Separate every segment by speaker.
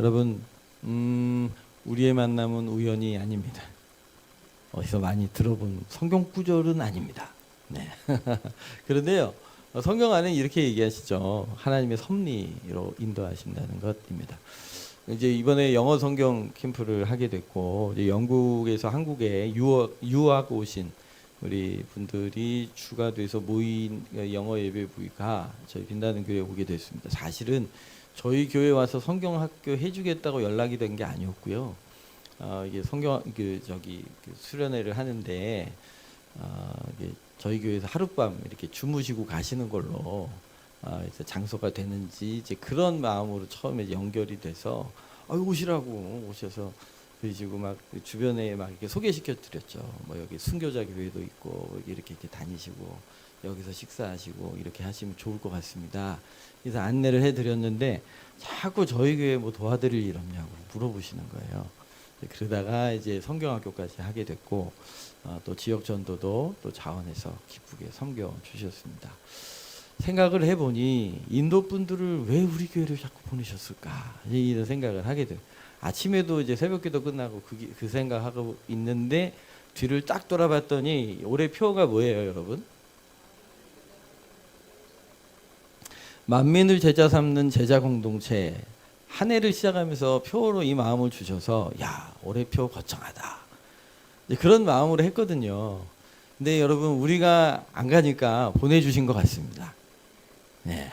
Speaker 1: 여러분, 우리의 만남은 우연이 아닙니다. 어디서 많이 들어본 성경 구절은 아닙니다. 네. 그런데요, 성경 안에 이렇게 얘기하시죠. 하나님의 섭리로 인도하신다는 것입니다. 이제 이번에 영어 성경 캠프를 하게 됐고, 이제 영국에서 한국에 유학 오신 우리 분들이 추가돼서 모인 영어 예배 부위가 저희 빛나는 교회에 오게 됐습니다. 사실은 저희 교회 와서 성경학교 해주겠다고 연락이 된 게 아니었고요. 이게 성경 그 수련회를 하는데 이게 저희 교회에서 하룻밤 이렇게 주무시고 가시는 걸로 이제 장소가 되는지 이제 그런 마음으로 처음에 연결이 돼서 오시라고 오셔서 그러시고 막 주변에 막 이렇게 소개시켜 드렸죠. 뭐 여기 순교자 교회도 있고 이렇게 다니시고 여기서 식사하시고 이렇게 하시면 좋을 것 같습니다. 그래서 안내를 해드렸는데 자꾸 저희 교회 뭐 도와드릴 일 없냐고 물어보시는 거예요. 그러다가 이제 성경학교까지 하게 됐고 또 지역 전도도 또 자원해서 기쁘게 섬겨 주셨습니다. 생각을 해보니 인도 분들을 왜 우리 교회를 자꾸 보내셨을까 이런 생각을 하게 돼요. 아침에도 이제 새벽기도 끝나고 그 생각하고 있는데 뒤를 딱 돌아봤더니 올해 표가 뭐예요, 여러분? 만민을 제자 삼는 제자 공동체. 한 해를 시작하면서 표로 이 마음을 주셔서 야, 올해 표 거창하다. 그런 마음으로 했거든요. 근데 여러분 우리가 안 가니까 보내주신 것 같습니다. 네.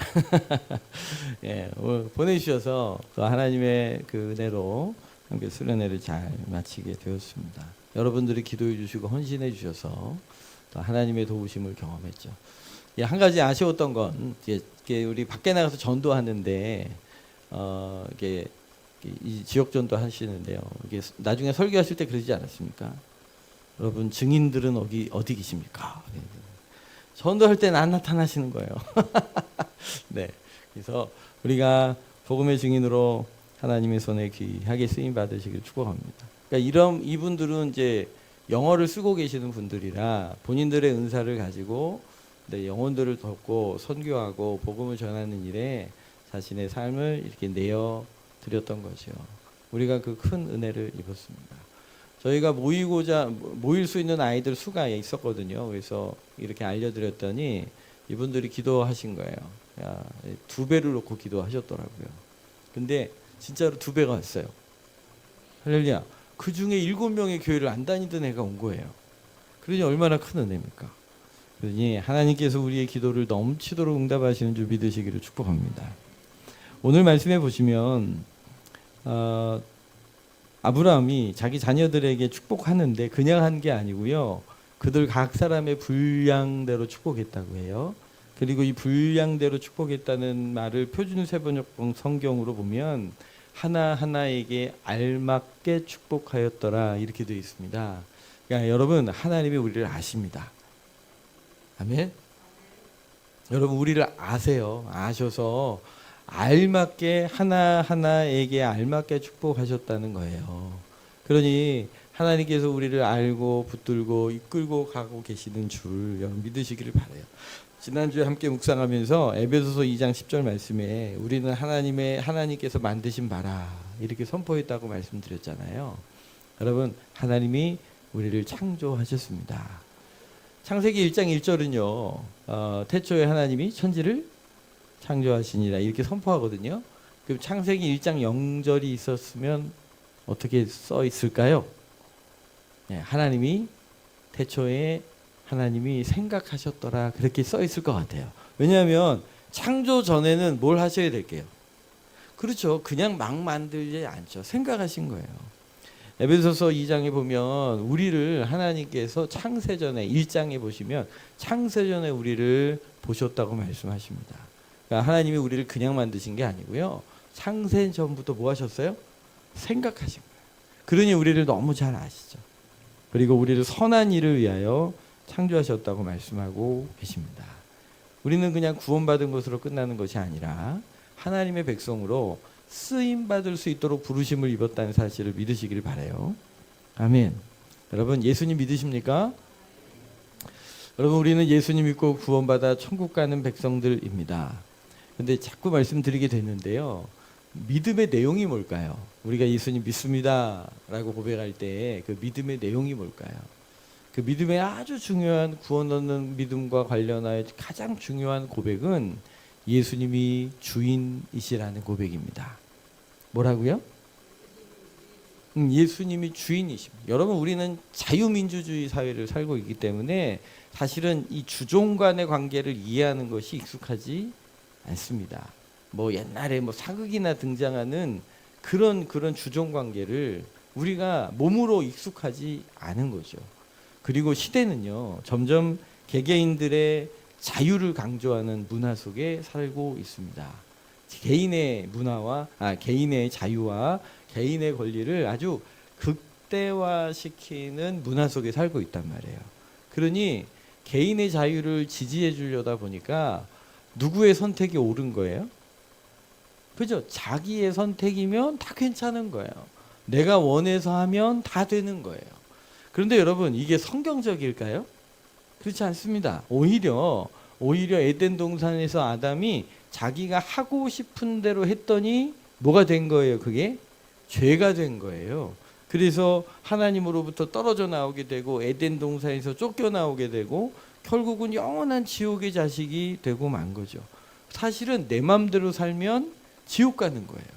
Speaker 1: 예, 보내주셔서 그 하나님의 그 은혜로 함께 수련회를 잘 마치게 되었습니다. 여러분들이 기도해 주시고 헌신해 주셔서 또 하나님의 도우심을 경험했죠. 예, 한 가지 아쉬웠던 건 이게 우리 밖에 나가서 전도하는데 이게 이 지역 전도 하시는데요. 이게 나중에 설교하실 때 그러지 않았습니까? 여러분 증인들은 어디 계십니까? 전도할 때는 안 나타나시는 거예요. 네, 그래서 우리가 복음의 증인으로 하나님의 손에 귀하게 쓰임 받으시길 축복합니다. 그러니까 이분들은 이제 영어를 쓰고 계시는 분들이라 본인들의 은사를 가지고 영혼들을 돕고 선교하고 복음을 전하는 일에 자신의 삶을 이렇게 내어 드렸던 거죠. 우리가 그 큰 은혜를 입었습니다. 저희가 모일 수 있는 아이들 수가 있었거든요. 그래서 이렇게 알려드렸더니 이분들이 기도하신 거예요. 야, 2배를 놓고 기도하셨더라고요. 근데 진짜로 2배가 왔어요. 할렐루야. 그 중에 7명의 교회를 안 다니던 애가 온 거예요. 그러니 얼마나 큰 은혜입니까? 그러니 하나님께서 우리의 기도를 넘치도록 응답하시는 줄 믿으시기를 축복합니다. 오늘 말씀해 보시면 아브라함이 자기 자녀들에게 축복하는데 그냥 한 게 아니고요. 그들 각 사람의 분량대로 축복했다고 해요. 그리고 이 분량대로 축복했다는 말을 표준 세번역본 성경으로 보면 하나하나에게 알맞게 축복하였더라 이렇게 되어 있습니다. 그러니까 여러분 하나님이 우리를 아십니다. 아멘. 여러분 우리를 아세요. 아셔서 알맞게 하나하나에게 알맞게 축복하셨다는 거예요. 그러니 하나님께서 우리를 알고 붙들고 이끌고 가고 계시는 줄 여러분 믿으시기를 바라요. 지난주에 함께 묵상하면서 에베소서 2장 10절 말씀에 우리는 하나님께서 만드신 바라 이렇게 선포했다고 말씀드렸잖아요. 여러분 하나님이 우리를 창조하셨습니다. 창세기 1장 1절은요. 태초에 하나님이 천지를 창조하시니라 이렇게 선포하거든요. 그럼 창세기 1장 0절이 있었으면 어떻게 써 있을까요? 네, 하나님이 태초에 하나님이 생각하셨더라 그렇게 써 있을 것 같아요. 왜냐하면 창조 전에는 뭘 하셔야 될게요? 그렇죠. 그냥 막 만들지 않죠. 생각하신 거예요. 에베소서 2장에 보면 우리를 하나님께서 창세전에 1장에 보시면 창세전에 우리를 보셨다고 말씀하십니다. 그러니까 하나님이 우리를 그냥 만드신 게 아니고요. 창세전부터 뭐 하셨어요? 생각하신 거예요. 그러니 우리를 너무 잘 아시죠. 그리고 우리를 선한 일을 위하여 창조하셨다고 말씀하고 계십니다. 우리는 그냥 구원받은 것으로 끝나는 것이 아니라 하나님의 백성으로 쓰임받을 수 있도록 부르심을 입었다는 사실을 믿으시길 바라요. 아멘. 여러분 예수님 믿으십니까? 여러분 우리는 예수님 믿고 구원받아 천국 가는 백성들입니다. 근데 자꾸 말씀드리게 됐는데요. 믿음의 내용이 뭘까요? 우리가 예수님 믿습니다라고 고백할 때 그 믿음의 내용이 뭘까요? 그 믿음의 아주 중요한 구원 얻는 믿음과 관련하여 가장 중요한 고백은 예수님이 주인이시라는 고백입니다. 뭐라고요? 예수님이 주인이십니다. 여러분, 우리는 자유민주주의 사회를 살고 있기 때문에 사실은 이 주종 간의 관계를 이해하는 것이 익숙하지 않습니다. 뭐 옛날에 뭐 사극이나 등장하는 그런 주종 관계를 우리가 몸으로 익숙하지 않은 거죠. 그리고 시대는요, 점점 개개인들의 자유를 강조하는 문화 속에 살고 있습니다. 개인의 문화와 개인의 자유와 개인의 권리를 아주 극대화시키는 문화 속에 살고 있단 말이에요. 그러니 개인의 자유를 지지해 주려다 보니까 누구의 선택이 옳은 거예요? 그죠? 자기의 선택이면 다 괜찮은 거예요. 내가 원해서 하면 다 되는 거예요. 그런데 여러분, 이게 성경적일까요? 그렇지 않습니다. 오히려 에덴 동산에서 아담이 자기가 하고 싶은 대로 했더니 뭐가 된 거예요? 그게 죄가 된 거예요. 그래서 하나님으로부터 떨어져 나오게 되고 에덴 동산에서 쫓겨나오게 되고 결국은 영원한 지옥의 자식이 되고 만 거죠. 사실은 내 마음대로 살면 지옥 가는 거예요.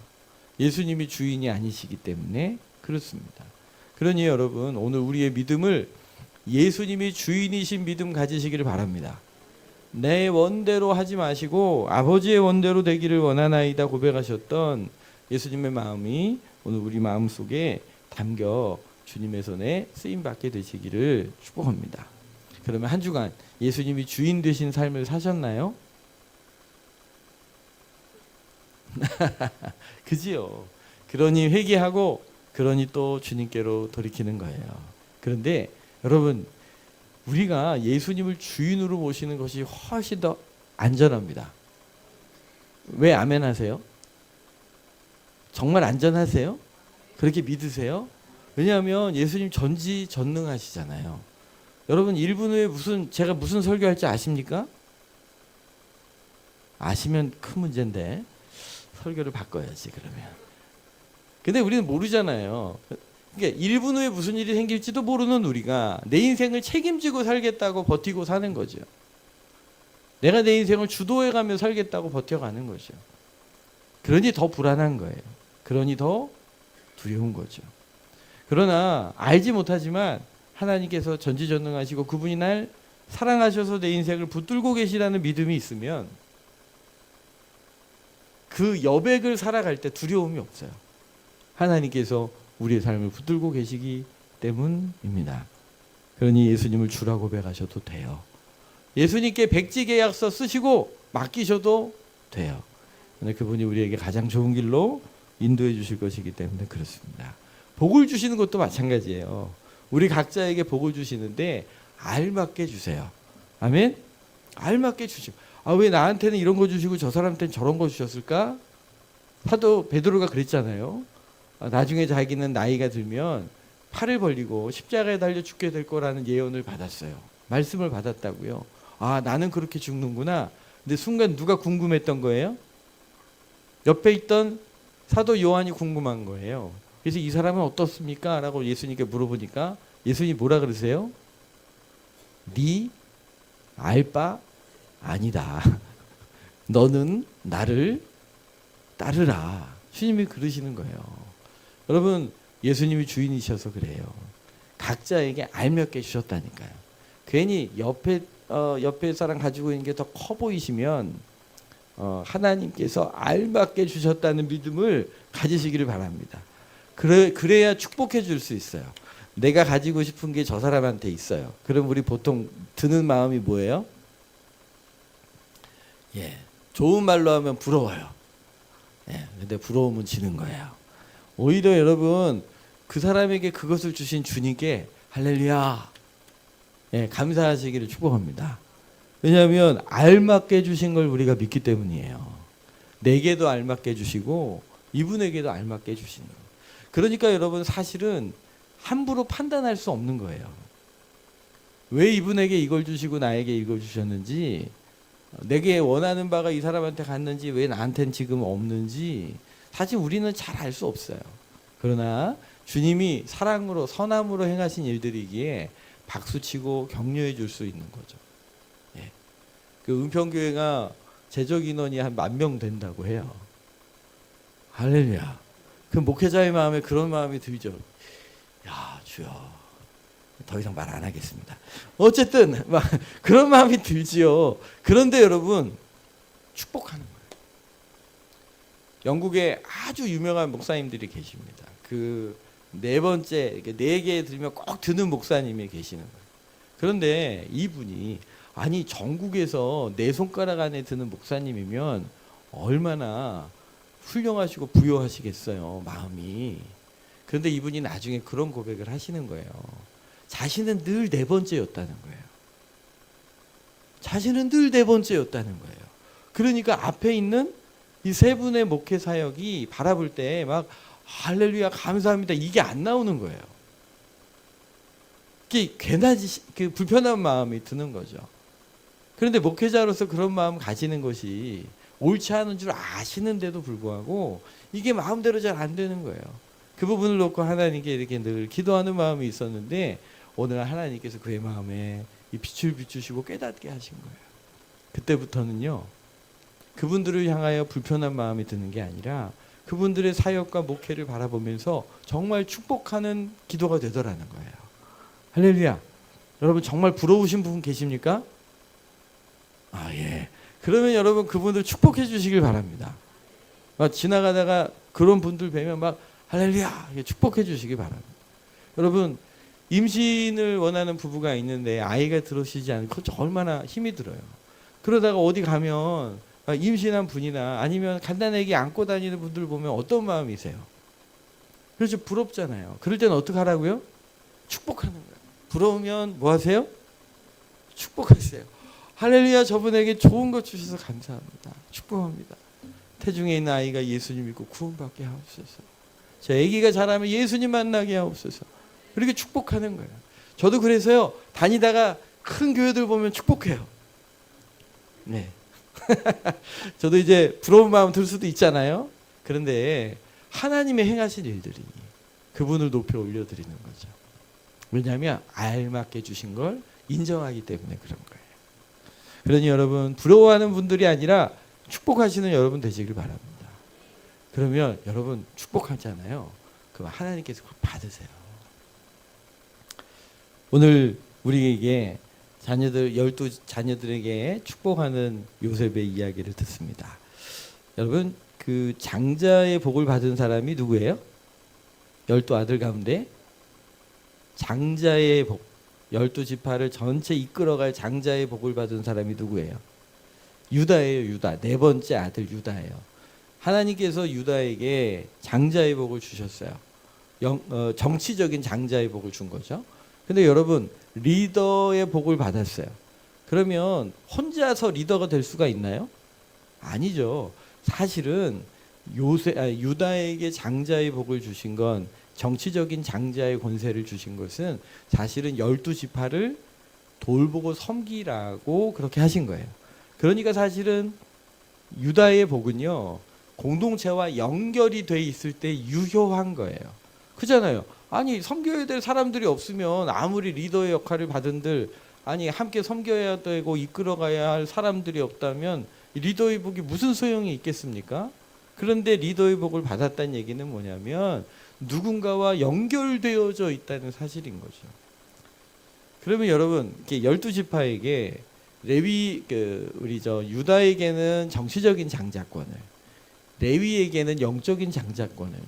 Speaker 1: 예수님이 주인이 아니시기 때문에 그렇습니다. 그러니 여러분, 오늘 우리의 믿음을 예수님이 주인이신 믿음 가지시기를 바랍니다. 내 원대로 하지 마시고 아버지의 원대로 되기를 원하나이다 고백하셨던 예수님의 마음이 오늘 우리 마음속에 담겨 주님의 손에 쓰임받게 되시기를 축복합니다. 그러면 한 주간 예수님이 주인 되신 삶을 사셨나요? 그지요. 그러니 회개하고 그러니 또 주님께로 돌이키는 거예요. 그런데 여러분, 우리가 예수님을 주인으로 모시는 것이 훨씬 더 안전합니다. 왜 아멘 하세요? 정말 안전하세요? 그렇게 믿으세요? 왜냐하면 예수님 전지전능하시잖아요. 여러분, 1분 후에 제가 무슨 설교할지 아십니까? 아시면 큰 문제인데 설교를 바꿔야지 그러면. 근데 우리는 모르잖아요. 그러니까 1분 후에 무슨 일이 생길지도 모르는 우리가 내 인생을 책임지고 살겠다고 버티고 사는 거죠. 내가 내 인생을 주도해가며 살겠다고 버텨가는 거죠. 그러니 더 불안한 거예요. 그러니 더 두려운 거죠. 그러나 알지 못하지만 하나님께서 전지전능하시고 그분이 날 사랑하셔서 내 인생을 붙들고 계시라는 믿음이 있으면 그 여백을 살아갈 때 두려움이 없어요. 하나님께서 우리의 삶을 붙들고 계시기 때문입니다. 그러니 예수님을 주라 고백하셔도 돼요. 예수님께 백지계약서 쓰시고 맡기셔도 돼요. 그분이 우리에게 가장 좋은 길로 인도해 주실 것이기 때문에 그렇습니다. 복을 주시는 것도 마찬가지예요. 우리 각자에게 복을 주시는데 알맞게 주세요. 아멘? 알맞게 주시고, 왜 나한테는 이런 거 주시고 저 사람한테는 저런 거 주셨을까? 사도 베드로가 그랬잖아요. 나중에 자기는 나이가 들면 팔을 벌리고 십자가에 달려 죽게 될 거라는 예언을 받았어요. 말씀을 받았다고요. 나는 그렇게 죽는구나. 근데 순간 누가 궁금했던 거예요? 옆에 있던 사도 요한이 궁금한 거예요. 그래서 이 사람은 어떻습니까? 라고 예수님께 물어보니까 예수님이 뭐라 그러세요? 네 알 바 아니다. 너는 나를 따르라. 주님이 그러시는 거예요. 여러분, 예수님이 주인이셔서 그래요. 각자에게 알맞게 주셨다니까요. 괜히 옆에 사람 가지고 있는 게 더 커 보이시면 하나님께서 알맞게 주셨다는 믿음을 가지시기를 바랍니다. 그래야 축복해 줄 수 있어요. 내가 가지고 싶은 게 저 사람한테 있어요. 그럼 우리 보통 드는 마음이 뭐예요? 좋은 말로 하면 부러워요. 근데 부러움은 지는 거예요. 오히려 여러분, 그 사람에게 그것을 주신 주님께 할렐루야, 감사하시기를 축복합니다. 왜냐하면 알맞게 주신 걸 우리가 믿기 때문이에요. 내게도 알맞게 주시고 이분에게도 알맞게 주시는 거예요. 그러니까 여러분, 사실은 함부로 판단할 수 없는 거예요. 왜 이분에게 이걸 주시고 나에게 이걸 주셨는지, 내게 원하는 바가 이 사람한테 갔는지 왜 나한테는 지금 없는지 사실 우리는 잘 알 수 없어요. 그러나 주님이 사랑으로 선함으로 행하신 일들이기에 박수치고 격려해 줄 수 있는 거죠. 예. 그 은평교회가 재적 인원이 한 10,000명 된다고 해요. 할렐루야. 그 목회자의 마음에 그런 마음이 들죠. 야, 주여. 더 이상 말 안 하겠습니다. 어쨌든 막 그런 마음이 들지요. 그런데 여러분 축복하는 거예요. 영국에 아주 유명한 목사님들이 계십니다. 그 네 번째, 네 개 들으면 꼭 드는 목사님이 계시는 거예요. 그런데 이분이 아니 전국에서 네 손가락 안에 드는 목사님이면 얼마나 훌륭하시고 부요하시겠어요, 마음이. 그런데 이분이 나중에 그런 고백을 하시는 거예요. 자신은 늘 네 번째였다는 거예요. 자신은 늘 네 번째였다는 거예요. 그러니까 앞에 있는 이 세 분의 목회 사역이 바라볼 때 막 할렐루야 감사합니다 이게 안 나오는 거예요. 이게 괜하지 그 불편한 마음이 드는 거죠. 그런데 목회자로서 그런 마음 가지는 것이 옳지 않은 줄 아시는데도 불구하고 이게 마음대로 잘 안 되는 거예요. 그 부분을 놓고 하나님께 이렇게 늘 기도하는 마음이 있었는데 오늘 하나님께서 그의 마음에 이 빛을 비추시고 깨닫게 하신 거예요. 그때부터는요. 그분들을 향하여 불편한 마음이 드는 게 아니라 그분들의 사역과 목회를 바라보면서 정말 축복하는 기도가 되더라는 거예요. 할렐루야. 여러분 정말 부러우신 분 계십니까? 아, 예. 그러면 여러분 그분들 축복해 주시길 바랍니다. 막 지나가다가 그런 분들 뵈면 막 할렐루야 축복해 주시기 바랍니다. 여러분 임신을 원하는 부부가 있는데 아이가 들어오시지 않고 얼마나 힘이 들어요. 그러다가 어디 가면 임신한 분이나 아니면 간단하게 안고 다니는 분들 보면 어떤 마음이세요? 그렇죠. 부럽잖아요. 그럴 때는 어떻게 하라고요? 축복하는 거예요. 부러우면 뭐 하세요? 축복하세요. 할렐루야 저분에게 좋은 것 주셔서 감사합니다. 축복합니다. 태중에 있는 아이가 예수님 믿고 구원받게 하옵소서. 저 아기가 자라면 예수님 만나게 하옵소서. 그렇게 축복하는 거예요. 저도 그래서요 다니다가 큰 교회들 보면 축복해요. 네. 저도 이제 부러운 마음 들 수도 있잖아요. 그런데 하나님의 행하신 일들이 그분을 높여 올려드리는 거죠. 왜냐하면 알맞게 주신 걸 인정하기 때문에 그런 거예요. 그러니 여러분 부러워하는 분들이 아니라 축복하시는 여러분 되시길 바랍니다. 그러면 여러분 축복하잖아요. 그럼 하나님께서 그걸 받으세요. 오늘 우리에게 자녀들 12자녀들에게 축복하는 요셉의 이야기를 듣습니다. 여러분 그 장자의 복을 받은 사람이 누구예요? 12아들 가운데 장자의 복 12지파를 전체 이끌어갈 장자의 복을 받은 사람이 누구예요? 유다예요. 유다. 네 번째 아들 유다예요. 하나님께서 유다에게 장자의 복을 주셨어요. 정치적인 장자의 복을 준 거죠. 근데 여러분 리더의 복을 받았어요. 그러면 혼자서 리더가 될 수가 있나요? 아니죠. 사실은 유다에게 장자의 복을 주신 건 정치적인 장자의 권세를 주신 것은 사실은 12지파를 돌보고 섬기라고 그렇게 하신 거예요. 그러니까 사실은 유다의 복은요 공동체와 연결이 돼 있을 때 유효한 거예요. 그잖아요. 아니 섬겨야 될 사람들이 없으면 아무리 리더의 역할을 받은들 아니 함께 섬겨야 되고 이끌어가야 할 사람들이 없다면 리더의 복이 무슨 소용이 있겠습니까? 그런데 리더의 복을 받았다는 얘기는 뭐냐면 누군가와 연결되어져 있다는 사실인 거죠. 그러면 여러분 12지파에게 레위 우리 유다에게는 정치적인 장자권을 레위에게는 영적인 장자권을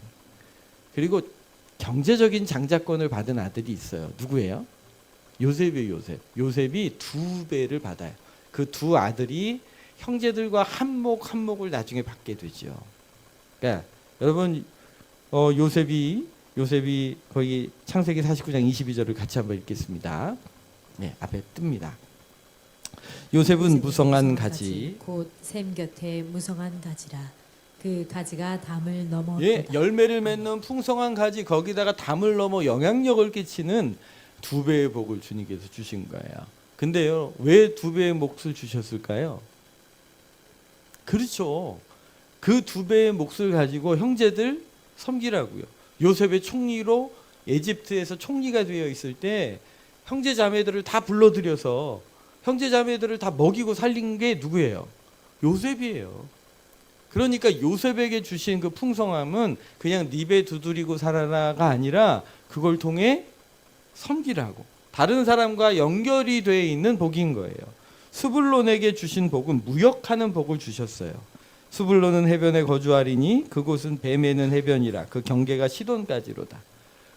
Speaker 1: 그리고 경제적인 장자권을 받은 아들이 있어요. 누구예요? 요셉이에요. 요셉이 2배를 받아요. 그 두 아들이 형제들과 한몫을 나중에 받게 되죠. 그러니까 여러분 요셉이 거기 창세기 49장 22절을 같이 한번 읽겠습니다. 네, 앞에 뜹니다. 요셉은 무성한 가지
Speaker 2: 곧 샘 곁에 무성한 가지라. 그 가지가 담을 넘어도다.
Speaker 1: 예, 열매를 맺는 풍성한 가지 거기다가 담을 넘어 영향력을 끼치는 2배의 복을 주님께서 주신 거예요. 근데요, 왜 2배의 몫을 주셨을까요? 그렇죠. 그 2배의 몫을 가지고 형제들 섬기라고요. 요셉의 총리로 에집트에서 총리가 되어 있을 때 형제 자매들을 다 불러들여서 형제 자매들을 다 먹이고 살린 게 누구예요? 요셉이에요. 그러니까 요셉에게 주신 그 풍성함은 그냥 네 배 두드리고 살아라가 아니라 그걸 통해 섬기라고, 다른 사람과 연결이 되어 있는 복인 거예요. 스불론에게 주신 복은 무역하는 복을 주셨어요. 스불론은 해변에 거주하리니 그곳은 배 매는 해변이라 그 경계가 시돈까지로다.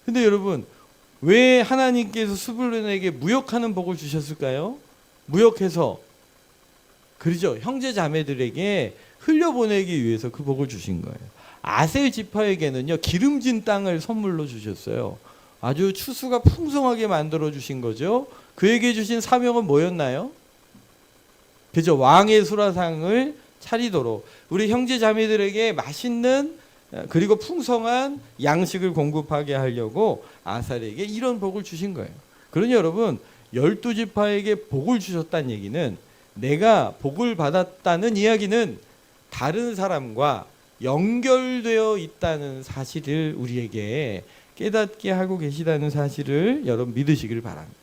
Speaker 1: 근데 여러분, 왜 하나님께서 스불론에게 무역하는 복을 주셨을까요? 무역해서, 그러죠, 형제 자매들에게 흘려보내기 위해서 그 복을 주신 거예요. 아셀 지파에게는요, 기름진 땅을 선물로 주셨어요. 아주 추수가 풍성하게 만들어 주신 거죠. 그에게 주신 사명은 뭐였나요? 그죠, 왕의 수라상을 차리도록 우리 형제 자매들에게 맛있는 그리고 풍성한 양식을 공급하게 하려고 아살에게 이런 복을 주신 거예요. 그러니 여러분, 12지파에게 복을 주셨다는 얘기는, 내가 복을 받았다는 이야기는 다른 사람과 연결되어 있다는 사실을 우리에게 깨닫게 하고 계시다는 사실을 여러분 믿으시길 바랍니다.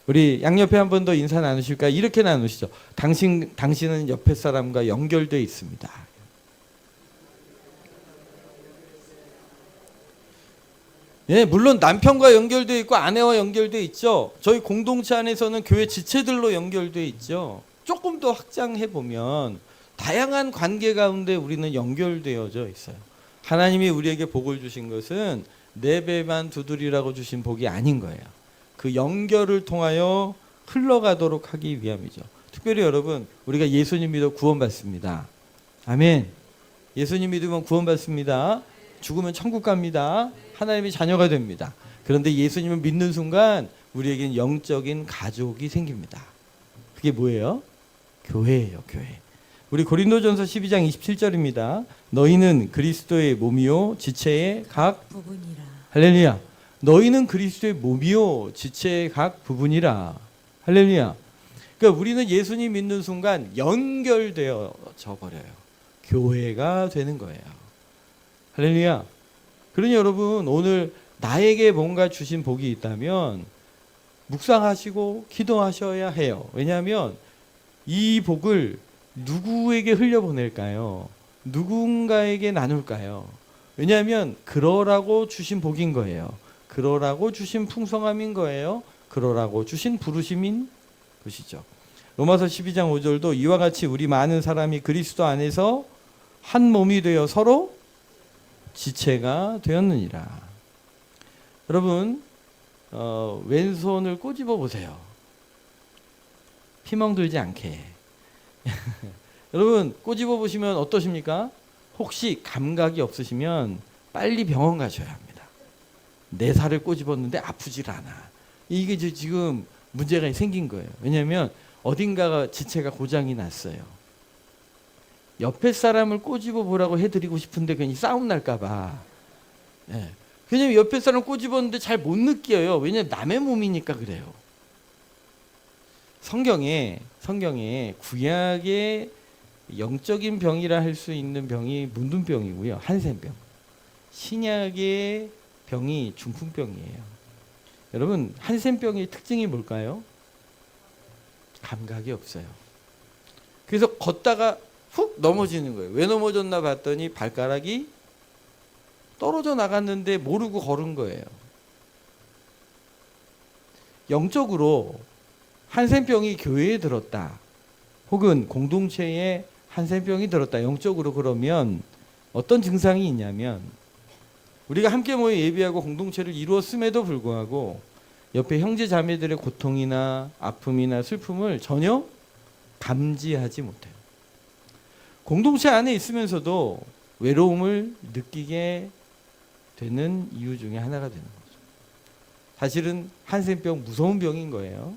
Speaker 1: 우리 양옆에 한 번 더 인사 나누실까요? 이렇게 나누시죠. 당신은 옆에 사람과 연결되어 있습니다. 예, 물론 남편과 연결되어 있고 아내와 연결되어 있죠. 저희 공동체 안에서는 교회 지체들로 연결되어 있죠. 조금 더 확장해 보면 다양한 관계 가운데 우리는 연결되어져 있어요. 하나님이 우리에게 복을 주신 것은 내 배만 두드리라고 주신 복이 아닌 거예요. 그 연결을 통하여 흘러가도록 하기 위함이죠. 특별히 여러분, 우리가 예수님 믿어 구원받습니다. 아멘. 예수님 믿으면 구원받습니다. 죽으면 천국 갑니다. 하나님의 자녀가 됩니다. 그런데 예수님을 믿는 순간 우리에겐 영적인 가족이 생깁니다. 그게 뭐예요? 교회예요, 교회. 우리 고린도전서 12장 27절입니다. 너희는 그리스도의 몸이요 지체의 각
Speaker 2: 부분이라.
Speaker 1: 할렐루야. 너희는 그리스도의 몸이요 지체의 각 부분이라. 할렐루야. 그러니까 우리는 예수님 믿는 순간 연결되어져 버려요. 교회가 되는 거예요. 할렐루야. 그러니 여러분, 오늘 나에게 뭔가 주신 복이 있다면 묵상하시고 기도하셔야 해요. 왜냐하면 이 복을 누구에게 흘려보낼까요? 누군가에게 나눌까요? 왜냐하면 그러라고 주신 복인 거예요. 그러라고 주신 풍성함인 거예요. 그러라고 주신 부르심인 것이죠. 로마서 12장 5절도 이와 같이 우리 많은 사람이 그리스도 안에서 한 몸이 되어 서로 지체가 되었느니라. 여러분, 왼손을 꼬집어 보세요. 피멍 들지 않게. 여러분, 꼬집어 보시면 어떠십니까? 혹시 감각이 없으시면 빨리 병원 가셔야 합니다. 내 살을 꼬집었는데 아프질 않아. 이게 지금 문제가 생긴 거예요. 왜냐하면 어딘가가 지체가 고장이 났어요. 옆에 사람을 꼬집어 보라고 해드리고 싶은데 괜히 싸움 날까 봐. 예. 왜냐면 옆에 사람 꼬집었는데 잘 못 느껴요. 왜냐면 남의 몸이니까 그래요. 성경에 구약의 영적인 병이라 할 수 있는 병이 문둥병이고요. 한센병. 신약의 병이 중풍병이에요. 여러분, 한센병의 특징이 뭘까요? 감각이 없어요. 그래서 걷다가 훅 넘어지는 거예요. 왜 넘어졌나 봤더니 발가락이 떨어져 나갔는데 모르고 걸은 거예요. 영적으로 한센병이 교회에 들었다, 혹은 공동체에 한센병이 들었다, 영적으로, 그러면 어떤 증상이 있냐면, 우리가 함께 모여 예배하고 공동체를 이루었음에도 불구하고 옆에 형제 자매들의 고통이나 아픔이나 슬픔을 전혀 감지하지 못해요. 공동체 안에 있으면서도 외로움을 느끼게 되는 이유 중에 하나가 되는 거죠. 사실은 한센병 무서운 병인 거예요.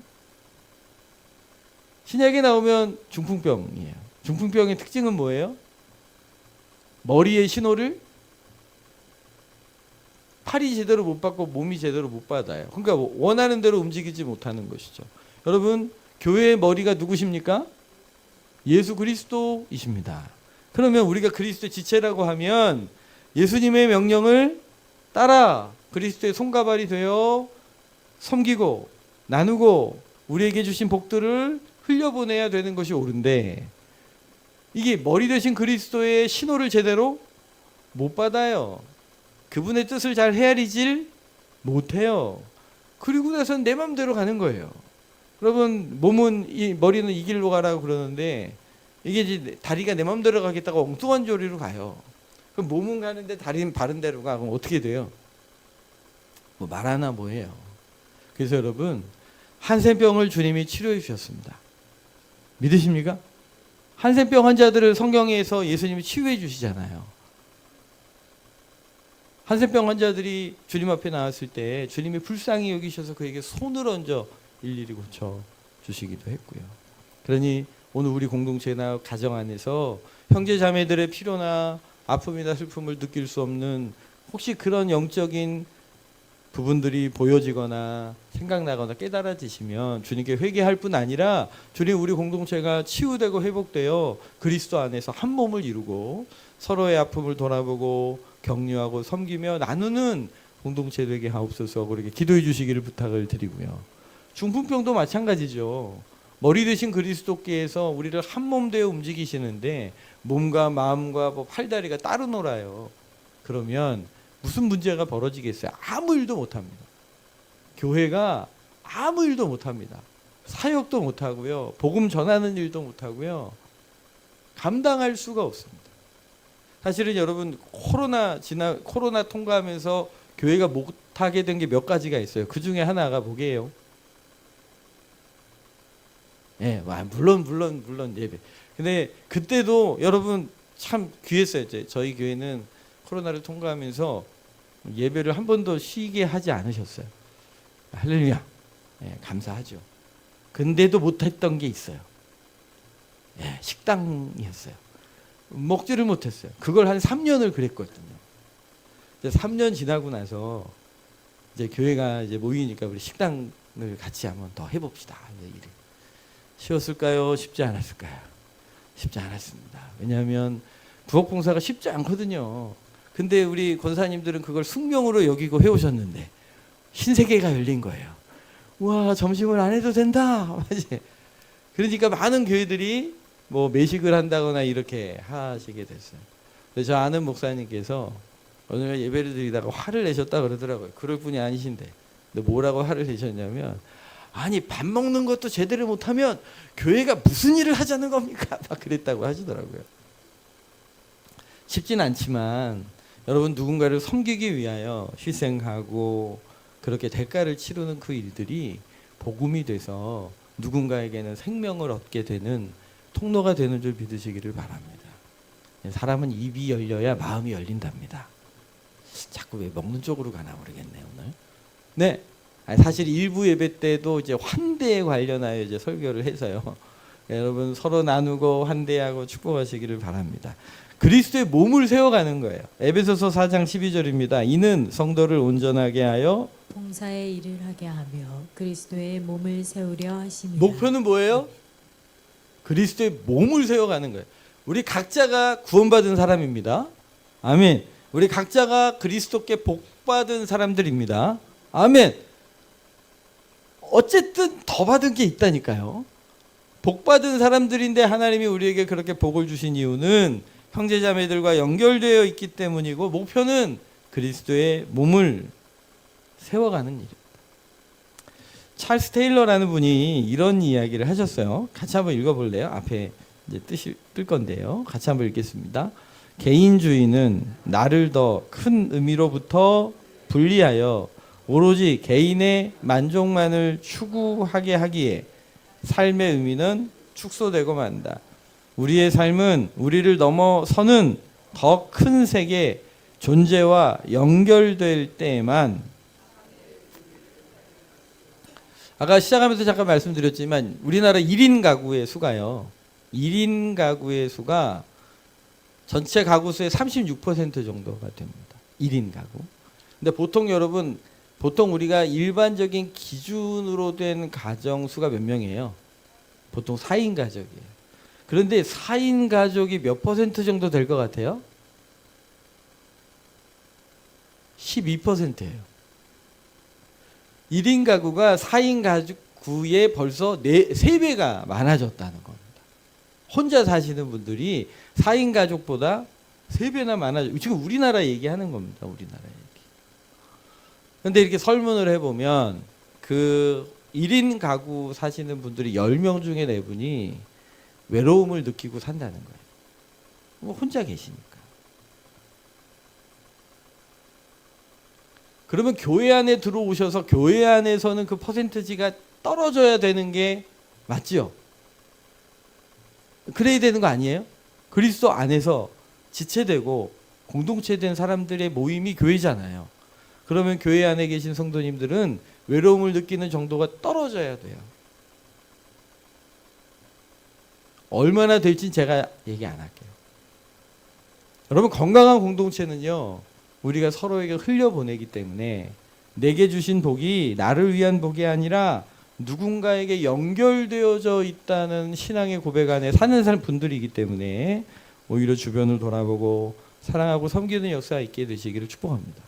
Speaker 1: 신약에 나오면 중풍병이에요. 중풍병의 특징은 뭐예요? 머리의 신호를 팔이 제대로 못 받고 몸이 제대로 못 받아요. 그러니까 원하는 대로 움직이지 못하는 것이죠. 여러분, 교회의 머리가 누구십니까? 예수 그리스도이십니다. 그러면 우리가 그리스도의 지체라고 하면 예수님의 명령을 따라 그리스도의 손가발이 되어 섬기고 나누고 우리에게 주신 복들을 흘려보내야 되는 것이 옳은데, 이게 머리 되신 그리스도의 신호를 제대로 못 받아요. 그분의 뜻을 잘 헤아리질 못해요. 그리고 나서는 내 마음대로 가는 거예요. 여러분, 머리는 이 길로 가라고 그러는데, 이게 이제 다리가 내 마음대로 가겠다고 엉뚱한 조리로 가요. 그럼 몸은 가는데 다리는 바른 대로 가. 그럼 어떻게 돼요? 뭐 말하나 뭐예요. 그래서 여러분, 한센병을 주님이 치료해 주셨습니다. 믿으십니까? 한센병 환자들을 성경에서 예수님이 치유해 주시잖아요. 한센병 환자들이 주님 앞에 나왔을 때 주님이 불쌍히 여기셔서 그에게 손을 얹어 일일이 고쳐 주시기도 했고요. 그러니 오늘 우리 공동체나 가정 안에서 형제 자매들의 필요나 아픔이나 슬픔을 느낄 수 없는 혹시 그런 영적인 부분들이 보여지거나 생각나거나 깨달아지시면 주님께 회개할 뿐 아니라 주님, 우리 공동체가 치유되고 회복되어 그리스도 안에서 한 몸을 이루고 서로의 아픔을 돌아보고 격려하고 섬기며 나누는 공동체 되게 하옵소서. 그렇게 기도해 주시기를 부탁을 드리고요. 중풍병도 마찬가지죠. 머리 되신 그리스도께서 우리를 한 몸 되어 움직이시는데 몸과 마음과 뭐 팔다리가 따로 놀아요. 그러면 무슨 문제가 벌어지겠어요? 아무 일도 못합니다. 교회가 아무 일도 못합니다. 사역도 못하고요. 복음 전하는 일도 못하고요. 감당할 수가 없습니다. 사실은 여러분, 코로나 통과하면서 교회가 못하게 된 게 몇 가지가 있어요. 그 중에 하나가 뭐게요? 예, 물론 예배. 근데 그때도 여러분 참 귀했어요. 저희 교회는 코로나를 통과하면서 예배를 한 번도 쉬게 하지 않으셨어요. 할렐루야. 예, 감사하죠. 근데도 못했던 게 있어요. 예, 식당이었어요. 먹지를 못했어요. 그걸 한 3년을 그랬거든요. 이제 3년 지나고 나서 이제 교회가 이제 모이니까 우리 식당을 같이 한번 더 해봅시다. 이래. 쉬웠을까요? 쉽지 않았을까요? 쉽지 않았습니다. 왜냐하면 부엌봉사가 쉽지 않거든요. 근데 우리 권사님들은 그걸 숙명으로 여기고 해오셨는데 신세계가 열린 거예요. 와, 점심을 안 해도 된다. 그러니까 많은 교회들이 뭐 매식을 한다거나 이렇게 하시게 됐어요. 그래서 저 아는 목사님께서 어느 날 예배를 드리다가 화를 내셨다 그러더라고요. 그럴 분이 아니신데. 근데 뭐라고 화를 내셨냐면, 아니 밥 먹는 것도 제대로 못하면 교회가 무슨 일을 하자는 겁니까? 막 그랬다고 하시더라고요. 쉽진 않지만 여러분, 누군가를 섬기기 위하여 희생하고 그렇게 대가를 치르는 그 일들이 복음이 돼서 누군가에게는 생명을 얻게 되는 통로가 되는 줄 믿으시기를 바랍니다. 사람은 입이 열려야 마음이 열린답니다. 자꾸 왜 먹는 쪽으로 가나 모르겠네요, 오늘. 네. 사실 일부 예배 때도 이제 환대에 관련하여 이제 설교를 해서요. 여러분 서로 나누고 환대하고 축복하시기를 바랍니다. 그리스도의 몸을 세워가는 거예요. 에베소서 4장 12절입니다. 이는 성도를 온전하게 하여
Speaker 2: 봉사의 일을 하게 하며 그리스도의 몸을 세우려 하심이라.
Speaker 1: 목표는 뭐예요? 그리스도의 몸을 세워가는 거예요. 우리 각자가 구원받은 사람입니다. 아멘. 우리 각자가 그리스도께 복받은 사람들입니다. 아멘. 어쨌든 더 받은 게 있다니까요. 복받은 사람들인데 하나님이 우리에게 그렇게 복을 주신 이유는 형제자매들과 연결되어 있기 때문이고, 목표는 그리스도의 몸을 세워가는 일입니다. 찰스 테일러라는 분이 이런 이야기를 하셨어요. 같이 한번 읽어볼래요? 앞에 이제 뜰 건데요. 같이 한번 읽겠습니다. 개인주의는 나를 더 큰 의미로부터 분리하여 오로지 개인의 만족만을 추구하게 하기에 삶의 의미는 축소되고 만다. 우리의 삶은 우리를 넘어서는 더 큰 세계 존재와 연결될 때에만, 아까 시작하면서 잠깐 말씀드렸지만 우리나라 1인 가구의 수가요. 1인 가구의 수가 전체 가구 수의 36% 정도가 됩니다. 1인 가구. 근데 보통 우리가 일반적인 기준으로 된 가정 수가 몇 명이에요? 보통 4인 가족이에요. 그런데 4인 가족이 몇 퍼센트 정도 될 것 같아요? 12%예요. 1인 가구가 4인 가구에 벌써 3배가 많아졌다는 겁니다. 혼자 사시는 분들이 4인 가족보다 3배나 많아져. 지금 우리나라 얘기하는 겁니다. 우리나라 얘기. 그런데 이렇게 설문을 해보면 그 1인 가구 사시는 분들이 10명 중에 4분이 외로움을 느끼고 산다는 거예요. 뭐 혼자 계시니까. 그러면 교회 안에 들어오셔서 교회 안에서는 그 퍼센티지가 떨어져야 되는 게 맞지요? 그래야 되는 거 아니에요? 그리스도 안에서 지체되고 공동체된 사람들의 모임이 교회잖아요. 그러면 교회 안에 계신 성도님들은 외로움을 느끼는 정도가 떨어져야 돼요. 얼마나 될진 제가 얘기 안 할게요. 여러분, 건강한 공동체는요, 우리가 서로에게 흘려보내기 때문에 내게 주신 복이 나를 위한 복이 아니라 누군가에게 연결되어져 있다는 신앙의 고백 안에 사는 사람 분들이기 때문에 오히려 주변을 돌아보고 사랑하고 섬기는 역사가 있게 되시기를 축복합니다.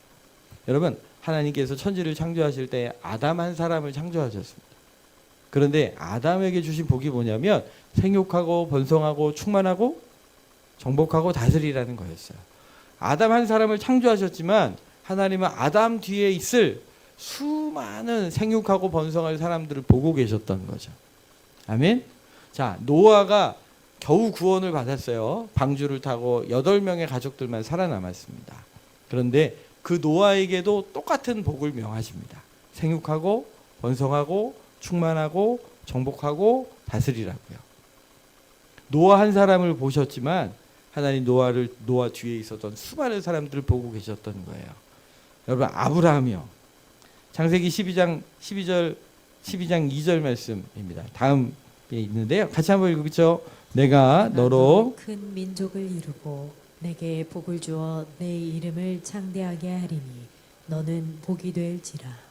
Speaker 1: 여러분, 하나님께서 천지를 창조하실 때 아담 한 사람을 창조하셨습니다. 그런데 아담에게 주신 복이 뭐냐면 생육하고 번성하고 충만하고 정복하고 다스리라는 거였어요. 아담 한 사람을 창조하셨지만 하나님은 아담 뒤에 있을 수많은 생육하고 번성할 사람들을 보고 계셨던 거죠. 아멘. 자, 노아가 겨우 구원을 받았어요. 방주를 타고 8명의 가족들만 살아남았습니다. 그런데 그 노아에게도 똑같은 복을 명하십니다. 생육하고 번성하고 충만하고 정복하고 다스리라고요. 노아 한 사람을 보셨지만 하나님 노아 뒤에 있었던 수많은 사람들을 보고 계셨던 거예요. 여러분, 아브라함이요. 창세기 12장 2절 말씀입니다. 다음에 있는데요. 같이 한번 읽어보죠. 내가 너로
Speaker 2: 큰 민족을 이루고 내게 복을 주어 내 이름을 창대하게 하리니 너는 복이 될지라.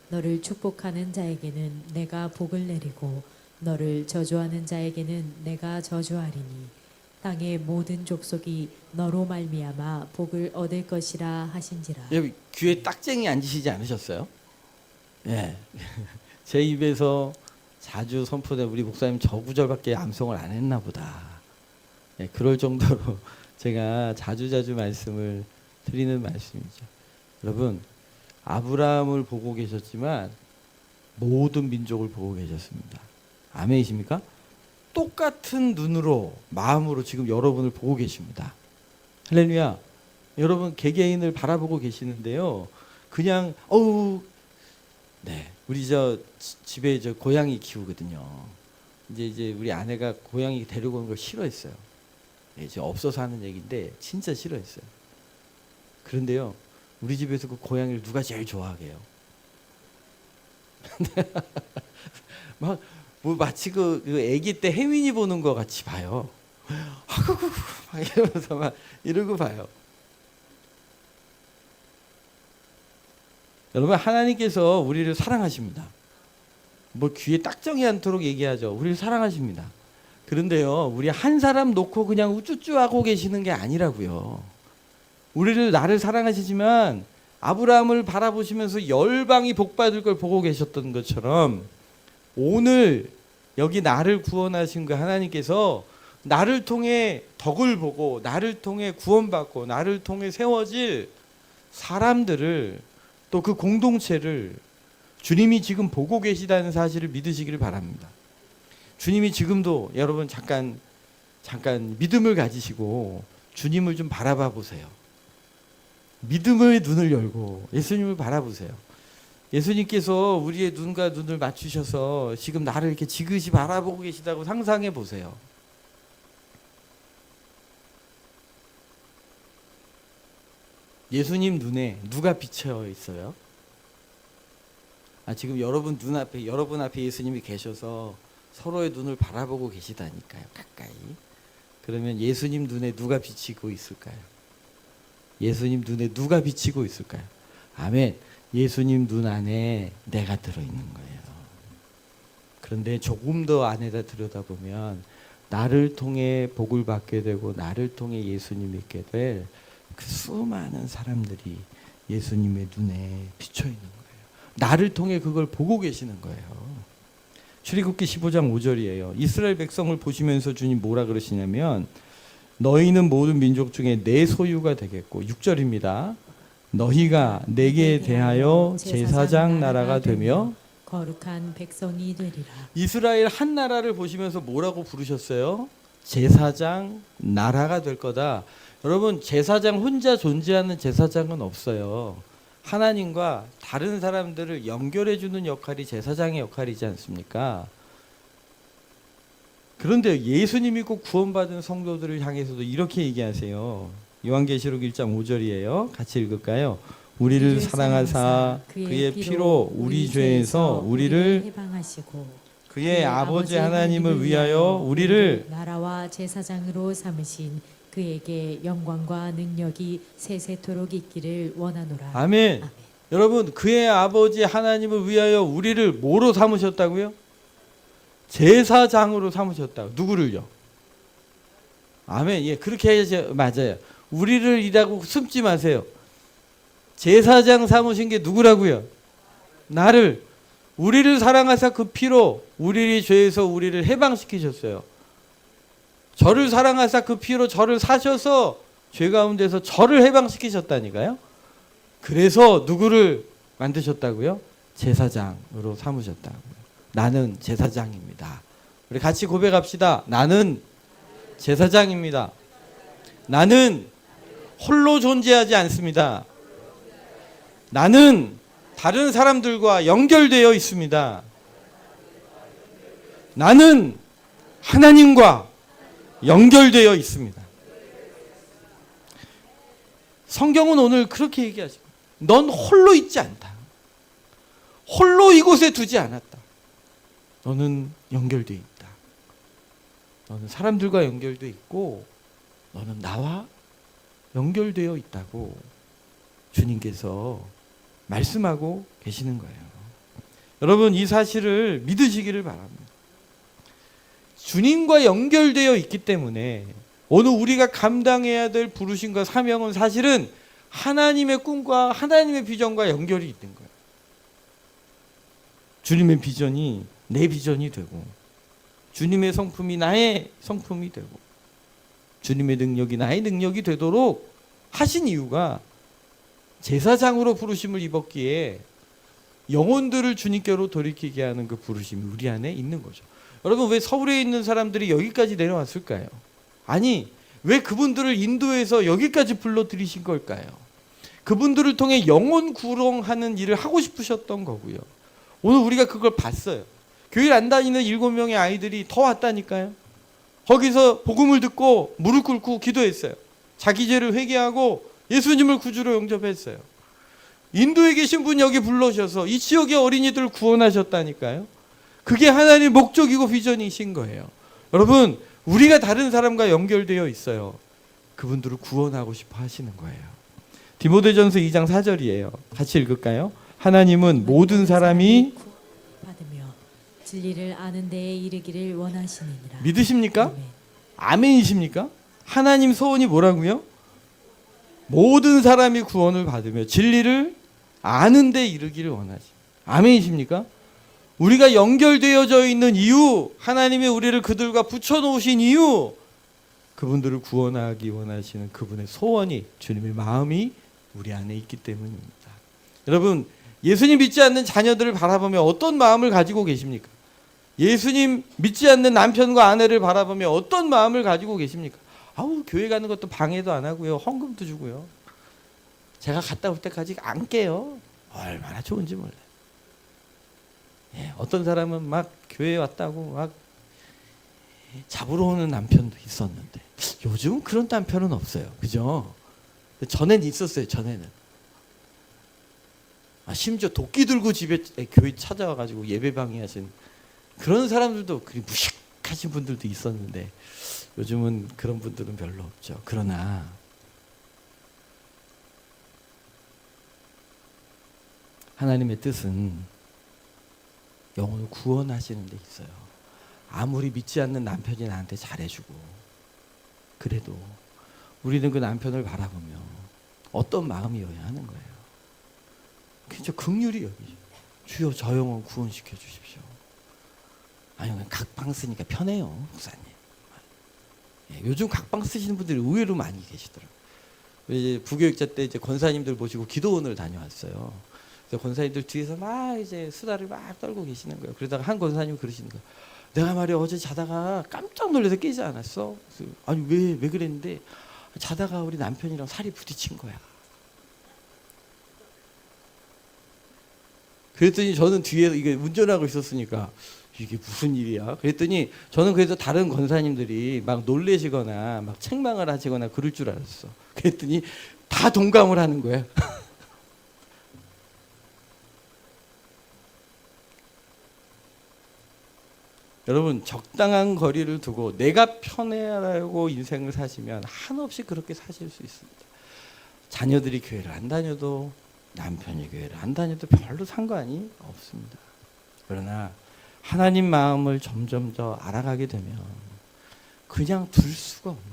Speaker 2: 너를 축복하는 자에게는 내가 복을 내리고 너를 저주하는 자에게는 내가 저주하리니 땅의 모든 족속이 너로 말미암아 복을 얻을 것이라 하신지라.
Speaker 1: 여기 귀에 딱쟁이 앉으시지 않으셨어요? 예. 제 입에서 자주 선포된 우리 목사님 저 구절밖에 암송을 안 했나 보다. 예, 그럴 정도로 제가 자주 말씀을 드리는 말씀이죠. 여러분, 아브라함을 보고 계셨지만 모든 민족을 보고 계셨습니다. 아멘이십니까? 똑같은 눈으로 마음으로 지금 여러분을 보고 계십니다. 할렐루야. 여러분 개개인을 바라보고 계시는데요. 그냥 네, 우리 집에 고양이 키우거든요. 이제 우리 아내가 고양이 데리고 오는 걸 싫어했어요. 네, 이제 없어서 하는 얘기인데 진짜 싫어했어요. 그런데요, 우리 집에서 그 고양이를 누가 제일 좋아하게요? 막 뭐 마치 그 아기 때 혜민이 보는 것 같이 봐요. 막 이러면서 막 이러고 봐요. 여러분, 하나님께서 우리를 사랑하십니다. 뭐 귀에 딱정이 않도록 얘기하죠. 우리를 사랑하십니다. 그런데요, 우리 한 사람 놓고 그냥 우쭈쭈 하고 계시는 게 아니라고요. 나를 사랑하시지만 아브라함을 바라보시면서 열방이 복받을 걸 보고 계셨던 것처럼 오늘 여기 나를 구원하신 그 하나님께서 나를 통해 덕을 보고 나를 통해 구원받고 나를 통해 세워질 사람들을 또 그 공동체를 주님이 지금 보고 계시다는 사실을 믿으시기를 바랍니다. 주님이 지금도 여러분 잠깐 믿음을 가지시고 주님을 좀 바라봐 보세요. 믿음의 눈을 열고 예수님을 바라보세요. 예수님께서 우리의 눈과 눈을 맞추셔서 지금 나를 이렇게 지그시 바라보고 계시다고 상상해 보세요. 예수님 눈에 누가 비쳐 있어요? 지금 여러분 앞에 예수님이 계셔서 서로의 눈을 바라보고 계시다니까요. 가까이. 그러면 예수님 눈에 누가 비치고 있을까요? 예수님 눈에 누가 비치고 있을까요? 아멘. 예수님 눈 안에 내가 들어있는 거예요. 그런데 조금 더 안에다 들여다보면 나를 통해 복을 받게 되고 나를 통해 예수님 믿게 될 그 수많은 사람들이 예수님의 눈에 비춰 있는 거예요. 나를 통해 그걸 보고 계시는 거예요. 출애굽기 15장 5절이에요. 이스라엘 백성을 보시면서 주님 뭐라 그러시냐면 너희는 모든 민족 중에 내 소유가 되겠고 6절입니다. 너희가 내게 대하여 제사장 나라가 되며
Speaker 2: 거룩한 백성이 되리라.
Speaker 1: 이스라엘 한 나라를 보시면서 뭐라고 부르셨어요? 제사장 나라가 될 거다. 여러분 제사장 혼자 존재하는 제사장은 없어요. 하나님과 다른 사람들을 연결해 주는 역할이 제사장의 역할이지 않습니까? 그런데 예수님 믿고 구원받은 성도들을 향해서도 이렇게 얘기하세요. 요한계시록 1장 5절이에요. 같이 읽을까요? 우리를 사랑하사 그의 피로 우리 죄에서 우리를
Speaker 2: 해방하시고
Speaker 1: 그의 아버지 하나님을 위하여 우리를
Speaker 2: 나라와 제사장으로 삼으신 그에게 영광과 능력이 세세토록 있기를 원하노라.
Speaker 1: 아멘.
Speaker 2: 아멘.
Speaker 1: 여러분 그의 아버지 하나님을 위하여 우리를 뭐로 삼으셨다고요? 제사장으로 삼으셨다고. 누구를요? 아멘. 예, 그렇게 해야지 맞아요. 우리를 이라고 숨지 마세요. 제사장 삼으신 게 누구라고요? 나를. 우리를 사랑하사 그 피로 우리의 죄에서 우리를 해방시키셨어요. 저를 사랑하사 그 피로 저를 사셔서 죄 가운데서 저를 해방시키셨다니까요. 그래서 누구를 만드셨다고요? 제사장으로 삼으셨다고요. 나는 제사장입니다. 우리 같이 고백합시다. 나는 제사장입니다. 나는 홀로 존재하지 않습니다. 나는 다른 사람들과 연결되어 있습니다. 나는 하나님과 연결되어 있습니다. 성경은 오늘 그렇게 얘기하시고 넌 홀로 있지 않다. 홀로 이곳에 두지 않았다. 너는 연결되어 있다. 너는 사람들과 연결되어 있고 너는 나와 연결되어 있다고 주님께서 말씀하고 계시는 거예요. 여러분 이 사실을 믿으시기를 바랍니다. 주님과 연결되어 있기 때문에 오늘 우리가 감당해야 될 부르심과 사명은 사실은 하나님의 꿈과 하나님의 비전과 연결이 있는 거예요. 주님의 비전이 내 비전이 되고 주님의 성품이 나의 성품이 되고 주님의 능력이 나의 능력이 되도록 하신 이유가 제사장으로 부르심을 입었기에 영혼들을 주님께로 돌이키게 하는 그 부르심이 우리 안에 있는 거죠. 여러분 왜 서울에 있는 사람들이 여기까지 내려왔을까요? 아니 왜 그분들을 인도해서 여기까지 불러들이신 걸까요? 그분들을 통해 영혼 구원하는 일을 하고 싶으셨던 거고요. 오늘 우리가 그걸 봤어요. 교회를 안 다니는 7명의 아이들이 더 왔다니까요. 거기서 복음을 듣고 무릎 꿇고 기도했어요. 자기 죄를 회개하고 예수님을 구주로 영접했어요. 인도에 계신 분 여기 불러셔서 이 지역의 어린이들을 구원하셨다니까요. 그게 하나님의 목적이고 비전이신 거예요. 여러분 우리가 다른 사람과 연결되어 있어요. 그분들을 구원하고 싶어 하시는 거예요. 디모데전서 2장 4절이에요. 같이 읽을까요? 하나님은 모든 사람이
Speaker 2: 받으며 진리를 아는 데에 이르기를 원하시느니라.
Speaker 1: 믿으십니까?
Speaker 2: 아멘.
Speaker 1: 아멘이십니까? 하나님 소원이 뭐라고요? 모든 사람이 구원을 받으며 진리를 아는 데 이르기를 원하시. 아멘이십니까? 우리가 연결되어져 있는 이유, 하나님이 우리를 그들과 붙여놓으신 이유, 그분들을 구원하기 원하시는 그분의 소원이, 주님의 마음이 우리 안에 있기 때문입니다. 여러분, 예수님 믿지 않는 자녀들을 바라보며 어떤 마음을 가지고 계십니까? 예수님 믿지 않는 남편과 아내를 바라보며 어떤 마음을 가지고 계십니까? 아우, 교회 가는 것도 방해도 안 하고요. 헌금도 주고요. 제가 갔다 올 때까지 안 깨요. 얼마나 좋은지 몰라요. 예, 어떤 사람은 막 교회에 왔다고 막 잡으러 오는 남편도 있었는데 요즘은 그런 남편은 없어요. 그죠? 전에는 있었어요. 전에는. 심지어 도끼 들고 집에 교회 찾아와가지고 예배 방해하신 그런 사람들도 그리 무식하신 분들도 있었는데 요즘은 그런 분들은 별로 없죠. 그러나 하나님의 뜻은 영혼을 구원하시는 데 있어요. 아무리 믿지 않는 남편이 나한테 잘해주고 그래도 우리는 그 남편을 바라보며 어떤 마음이어야 하는 거예요. 진짜 긍휼히 여기죠. 주여 저 영혼 구원시켜 주십시오. 아니 그냥 각방 쓰니까 편해요, 목사님. 예, 요즘 각방 쓰시는 분들이 의외로 많이 계시더라고요. 이제 부교육자 때 이제 권사님들 모시고 기도원을 다녀왔어요. 그래서 권사님들 뒤에서 막 이제 수다를 막 떨고 계시는 거예요. 그러다가 한 권사님이 그러시는 거예요. 내가 말이야 어제 자다가 깜짝 놀라서 깨지 않았어? 그래서 아니 왜 그랬는데 자다가 우리 남편이랑 살이 부딪힌 거야. 그랬더니 저는 뒤에 이게 운전하고 있었으니까 이게 무슨 일이야? 그랬더니 저는 그래서 다른 권사님들이 막 놀래시거나 막 책망을 하시거나 그럴 줄 알았어. 그랬더니 다 동감을 하는 거야. 여러분 적당한 거리를 두고 내가 편해하라고 인생을 사시면 한없이 그렇게 사실 수 있습니다. 자녀들이 교회를 안 다녀도 남편이 교회를 안 다녀도 별로 상관이 없습니다. 그러나 하나님 마음을 점점 더 알아가게 되면 그냥 둘 수가 없는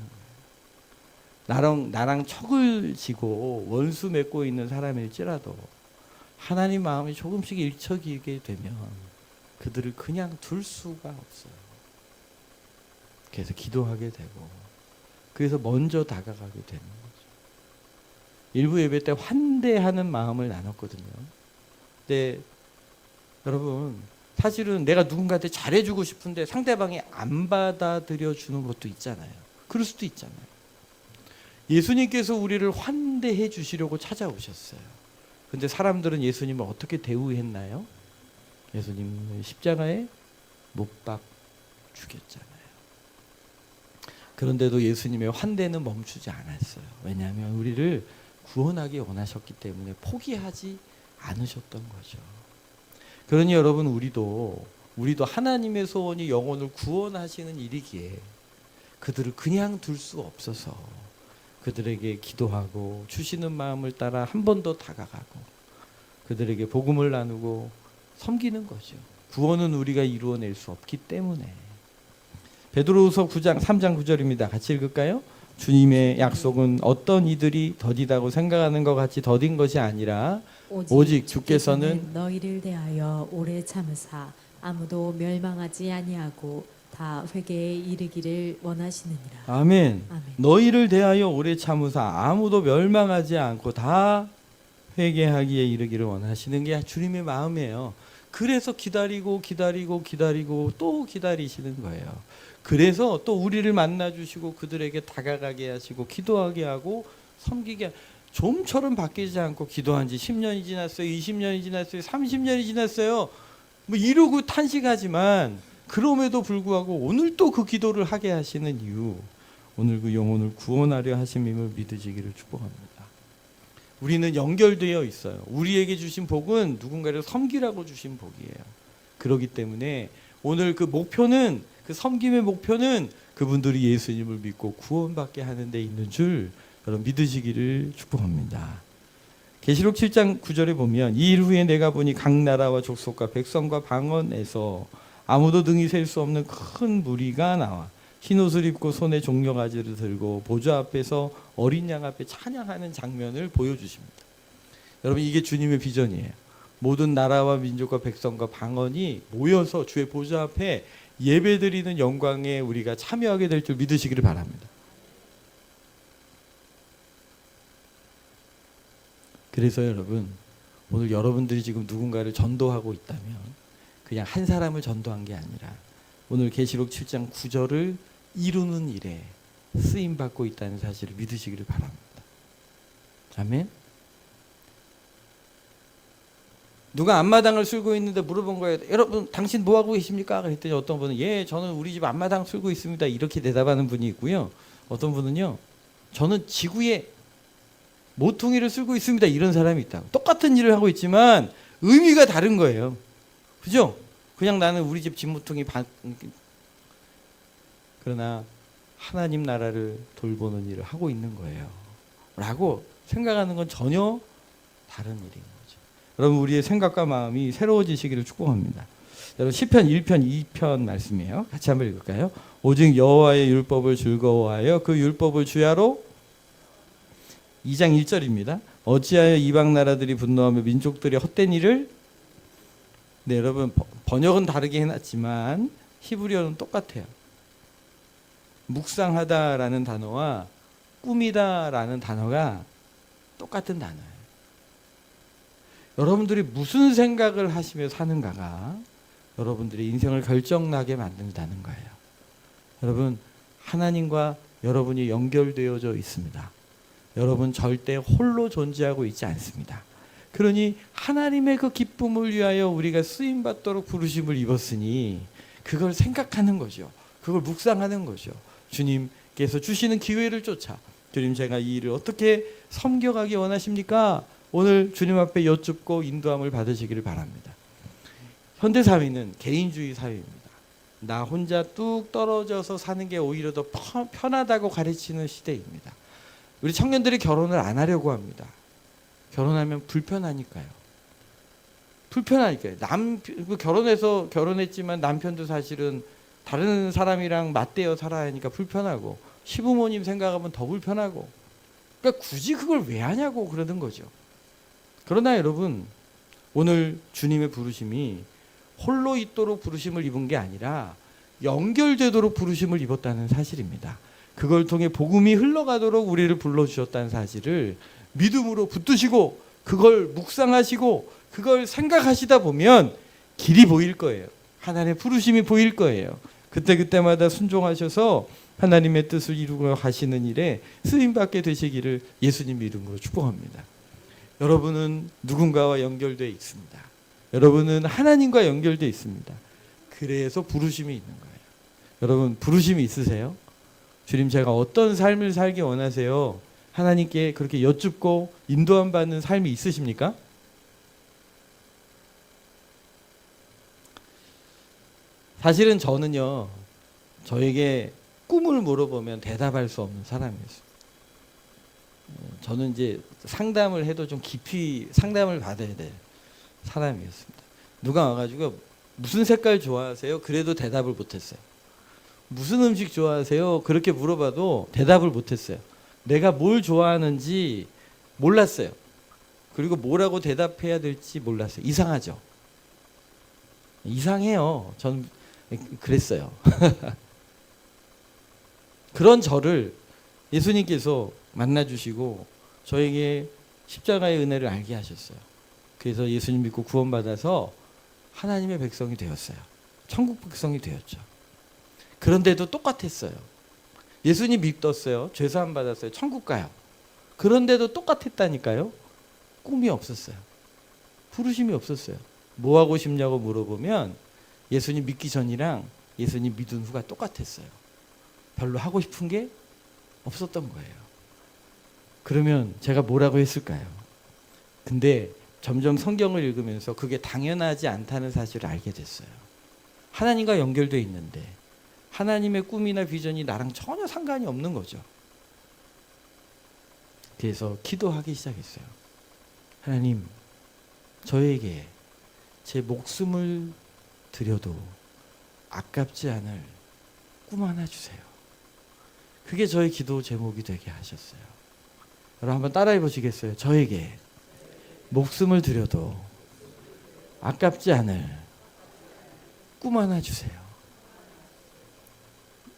Speaker 1: 거예요. 나랑 척을 지고 원수 맺고 있는 사람일지라도 하나님 마음이 조금씩 일처지게 되면 그들을 그냥 둘 수가 없어요. 그래서 기도하게 되고 그래서 먼저 다가가게 되는 거죠. 일부 예배 때 환대하는 마음을 나눴거든요. 근데 여러분 사실은 내가 누군가한테 잘해주고 싶은데 상대방이 안 받아들여 주는 것도 있잖아요. 그럴 수도 있잖아요. 예수님께서 우리를 환대해 주시려고 찾아오셨어요. 근데 사람들은 예수님을 어떻게 대우했나요? 예수님을 십자가에 못 박 죽였잖아요. 그런데도 예수님의 환대는 멈추지 않았어요. 왜냐하면 우리를 구원하기 원하셨기 때문에 포기하지 않으셨던 거죠. 그러니 여러분 우리도 하나님의 소원이 영혼을 구원하시는 일이기에 그들을 그냥 둘 수 없어서 그들에게 기도하고 주시는 마음을 따라 한 번 더 다가가고 그들에게 복음을 나누고 섬기는 거죠. 구원은 우리가 이루어낼 수 없기 때문에. 베드로후서 9장 3장 9절입니다. 같이 읽을까요? 주님의 약속은 어떤 이들이 더디다고 생각하는 것 같이 더딘 것이 아니라 오직 주께서는
Speaker 2: 너희를 대하여 오래 참으사 아무도 멸망하지 아니하고 다 회개에 이르기를 원하시느니라.
Speaker 1: 아멘.
Speaker 2: 아멘.
Speaker 1: 너희를 대하여 오래 참으사 아무도 멸망하지 않고 다 회개하기에 이르기를 원하시는 게 주님의 마음이에요. 그래서 기다리고 또 기다리시는 거예요. 그래서 또 우리를 만나 주시고 그들에게 다가가게 하시고 기도하게 하고 섬기게 좀처럼 바뀌지 않고 기도한 지 10년이 지났어요. 20년이 지났어요. 30년이 지났어요. 뭐 이러고 탄식하지만 그럼에도 불구하고 오늘 또 그 기도를 하게 하시는 이유, 오늘 그 영혼을 구원하려 하심임을 믿으시기를 축복합니다. 우리는 연결되어 있어요. 우리에게 주신 복은 누군가를 섬기라고 주신 복이에요. 그렇기 때문에 오늘 그 목표는, 그 섬김의 목표는 그분들이 예수님을 믿고 구원받게 하는 데 있는 줄 여러분 믿으시기를 축복합니다. 계시록 7장 9절에 보면 이 일 후에 내가 보니 각 나라와 족속과 백성과 방언에서 아무도 능히 셀 수 없는 큰 무리가 나와 흰 옷을 입고 손에 종려가지를 들고 보좌 앞에서 어린 양 앞에 찬양하는 장면을 보여주십니다. 여러분 이게 주님의 비전이에요. 모든 나라와 민족과 백성과 방언이 모여서 주의 보좌 앞에 예배드리는 영광에 우리가 참여하게 될 줄 믿으시기를 바랍니다. 그래서 여러분 오늘 여러분들이 지금 누군가를 전도하고 있다면 그냥 한 사람을 전도한 게 아니라 오늘 계시록 7장 9절을 이루는 일에 쓰임받고 있다는 사실을 믿으시기를 바랍니다. 아멘. 누가 앞마당을 쓸고 있는데 물어본 거예요. 여러분 당신 뭐하고 계십니까? 그랬더니 어떤 분은 예 저는 우리 집 앞마당 쓸고 있습니다. 이렇게 대답하는 분이 있고요. 어떤 분은요 저는 지구에 모퉁이를 쓸고 있습니다. 이런 사람이 있다고. 똑같은 일을 하고 있지만 의미가 다른 거예요. 그죠? 그냥 나는 우리 집 모퉁이 그러나 하나님 나라를 돌보는 일을 하고 있는 거예요. 라고 생각하는 건 전혀 다른 일인 거죠. 여러분 우리의 생각과 마음이 새로워지시기를 축복합니다. 여러분 시편 1편 2편 말씀이에요. 같이 한번 읽을까요? 오직 여호와의 율법을 즐거워하여 그 율법을 주야로 2장 1절입니다. 어찌하여 이방 나라들이 분노하며 민족들이 헛된 일을 네, 여러분 번역은 다르게 해놨지만 히브리어는 똑같아요. 묵상하다라는 단어와 꿈이다라는 단어가 똑같은 단어예요. 여러분들이 무슨 생각을 하시며 사는가가 여러분들의 인생을 결정나게 만든다는 거예요. 여러분 하나님과 여러분이 연결되어져 있습니다. 여러분 절대 홀로 존재하고 있지 않습니다. 그러니 하나님의 그 기쁨을 위하여 우리가 쓰임받도록 부르심을 입었으니 그걸 생각하는 거죠. 그걸 묵상하는 거죠. 주님께서 주시는 기회를 쫓아 주님 제가 이 일을 어떻게 섬겨가기 원하십니까? 오늘 주님 앞에 여쭙고 인도함을 받으시기를 바랍니다. 현대사회는 개인주의 사회입니다. 나 혼자 뚝 떨어져서 사는 게 오히려 더 편하다고 가르치는 시대입니다. 우리 청년들이 결혼을 안 하려고 합니다. 결혼하면 불편하니까요. 결혼했지만 남편도 사실은 다른 사람이랑 맞대어 살아야 하니까 불편하고 시부모님 생각하면 더 불편하고 그러니까 굳이 그걸 왜 하냐고 그러는 거죠. 그러나 여러분 오늘 주님의 부르심이 홀로 있도록 부르심을 입은 게 아니라 연결되도록 부르심을 입었다는 사실입니다. 그걸 통해 복음이 흘러가도록 우리를 불러주셨다는 사실을 믿음으로 붙드시고 그걸 묵상하시고 그걸 생각하시다 보면 길이 보일 거예요. 하나님의 부르심이 보일 거예요. 그때마다 순종하셔서 하나님의 뜻을 이루고 가시는 일에 쓰임받게 되시기를 예수님 이름으로 축복합니다. 여러분은 누군가와 연결되어 있습니다. 여러분은 하나님과 연결되어 있습니다. 그래서 부르심이 있는 거예요. 여러분 부르심이 있으세요? 주님 제가 어떤 삶을 살기 원하세요? 하나님께 그렇게 여쭙고 인도함 받는 삶이 있으십니까? 사실은 저는요, 저에게 꿈을 물어보면 대답할 수 없는 사람이었어요. 저는 이제 상담을 해도 좀 깊이 상담을 받아야 될 사람이었습니다. 누가 와가지고 무슨 색깔 좋아하세요? 그래도 대답을 못했어요. 무슨 음식 좋아하세요? 그렇게 물어봐도 대답을 못했어요. 내가 뭘 좋아하는지 몰랐어요. 그리고 뭐라고 대답해야 될지 몰랐어요. 이상하죠? 이상해요. 저는 그랬어요. 그런 저를 예수님께서 만나주시고 저에게 십자가의 은혜를 알게 하셨어요. 그래서 예수님 믿고 구원받아서 하나님의 백성이 되었어요. 천국 백성이 되었죠. 그런데도 똑같았어요. 예수님 믿었어요. 죄사함 받았어요. 천국 가요. 그런데도 똑같았다니까요. 꿈이 없었어요. 부르심이 없었어요. 뭐 하고 싶냐고 물어보면 예수님 믿기 전이랑 예수님 믿은 후가 똑같았어요. 별로 하고 싶은 게 없었던 거예요. 그러면 제가 뭐라고 했을까요? 근데 점점 성경을 읽으면서 그게 당연하지 않다는 사실을 알게 됐어요. 하나님과 연결되어 있는데 하나님의 꿈이나 비전이 나랑 전혀 상관이 없는 거죠. 그래서 기도하기 시작했어요. 하나님, 저에게 제 목숨을 드려도 아깝지 않을 꿈 하나 주세요. 그게 저의 기도 제목이 되게 하셨어요. 여러분 한번 따라해 보시겠어요? 저에게 목숨을 드려도 아깝지 않을 꿈 하나 주세요.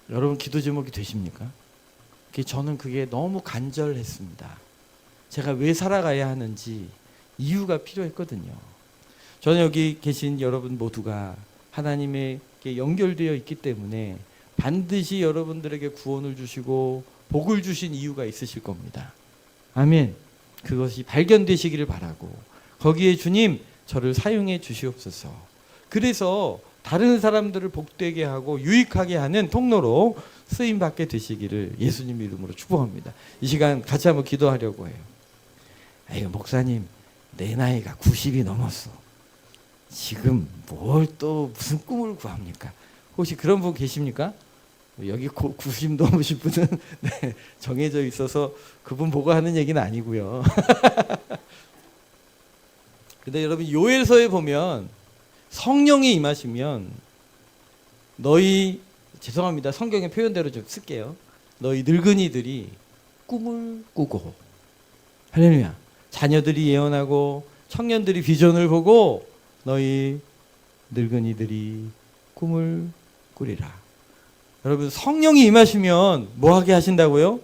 Speaker 1: 여러분 기도 제목이 되십니까? 저는 그게 너무 간절했습니다. 제가 왜 살아가야 하는지 이유가 필요했거든요. 저는 여기 계신 여러분 모두가 하나님에게 연결되어 있기 때문에 반드시 여러분들에게 구원을 주시고 복을 주신 이유가 있으실 겁니다. 아멘. 그것이 발견되시기를 바라고 거기에 주님 저를 사용해 주시옵소서. 그래서 다른 사람들을 복되게 하고 유익하게 하는 통로로 쓰임받게 되시기를 예수님 이름으로 축복합니다. 이 시간 같이 한번 기도하려고 해요. 아이고 목사님 내 나이가 90이 넘었어. 지금 뭘 또 무슨 꿈을 구합니까? 혹시 그런 분 계십니까? 여기 90 넘으신 분은 네, 정해져 있어서 그분 보고 하는 얘기는 아니고요. 근데 여러분 요엘서에 보면 성령이 임하시면 너희, 죄송합니다, 성경의 표현대로 좀 쓸게요. 너희 늙은이들이 꿈을 꾸고, 할렐루야, 자녀들이 예언하고 청년들이 비전을 보고 너희 늙은이들이 꿈을 꾸리라. 여러분, 성령이 임하시면 뭐 하게 하신다고요?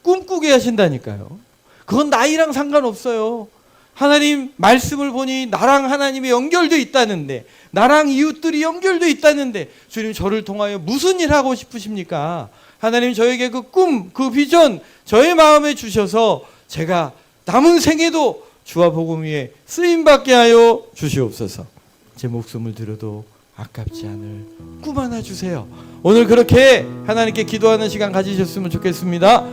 Speaker 1: 꿈꾸게 하신다니까요. 그건 나이랑 상관없어요. 하나님 말씀을 보니 나랑 하나님이 연결돼 있다는데, 나랑 이웃들이 연결돼 있다는데, 주님 저를 통하여 무슨 일 하고 싶으십니까? 하나님 저에게 그 꿈, 그 비전 저의 마음에 주셔서 제가 남은 생에도 주와 복음 위에 쓰임받게 하여 주시옵소서. 제 목숨을 들여도 아깝지 않을 꿈 하나 주세요. 오늘 그렇게 하나님께 기도하는 시간 가지셨으면 좋겠습니다.